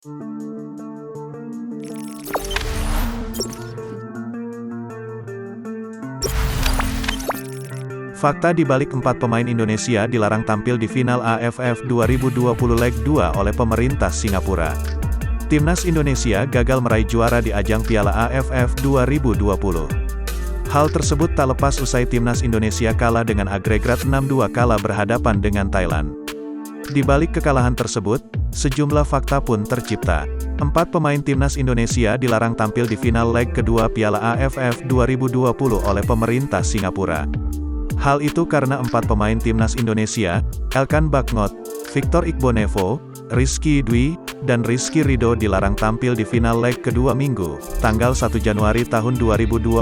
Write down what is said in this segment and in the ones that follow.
Fakta dibalik 4 pemain Indonesia dilarang tampil di final AFF 2020 Leg 2 oleh pemerintah Singapura. Timnas Indonesia gagal meraih juara di ajang Piala AFF 2020. Hal tersebut tak lepas usai Timnas Indonesia kalah dengan agregat 6-2 kala berhadapan dengan Thailand. Di balik kekalahan tersebut, sejumlah fakta pun tercipta. 4 pemain Timnas Indonesia dilarang tampil di final leg kedua Piala AFF 2020 oleh pemerintah Singapura. Hal itu karena 4 pemain Timnas Indonesia, Elkan Bagnot, Victor Iqbonevo, Rizky Dwi, dan Rizky Ridho dilarang tampil di final leg kedua Minggu, tanggal 1 Januari tahun 2022,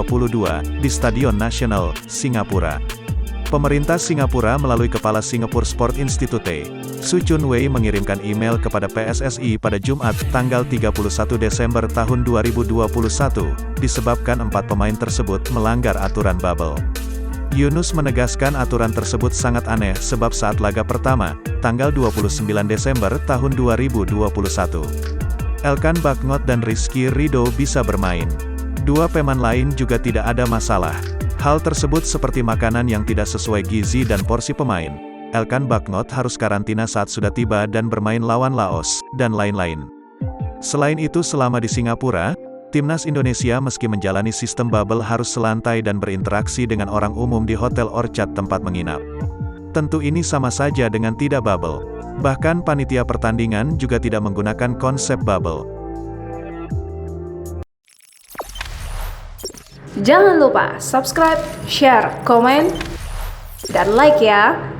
di Stadion Nasional, Singapura. Pemerintah Singapura melalui Kepala Singapore Sport Institute, Su Chun Wei mengirimkan email kepada PSSI pada Jumat, tanggal 31 Desember tahun 2021, disebabkan 4 pemain tersebut melanggar aturan bubble. Yunus menegaskan aturan tersebut sangat aneh sebab saat laga pertama, tanggal 29 Desember tahun 2021, Elkan Bagnot dan Rizky Ridho bisa bermain. 2 pemain lain juga tidak ada masalah. Hal tersebut seperti makanan yang tidak sesuai gizi dan porsi pemain. Elkan Bagnot harus karantina saat sudah tiba dan bermain lawan Laos, dan lain-lain. Selain itu selama di Singapura, Timnas Indonesia meski menjalani sistem bubble harus selantai dan berinteraksi dengan orang umum di Hotel Orchard tempat menginap. Tentu ini sama saja dengan tidak bubble. Bahkan panitia pertandingan juga tidak menggunakan konsep bubble. Jangan lupa subscribe, share, komen, dan like ya!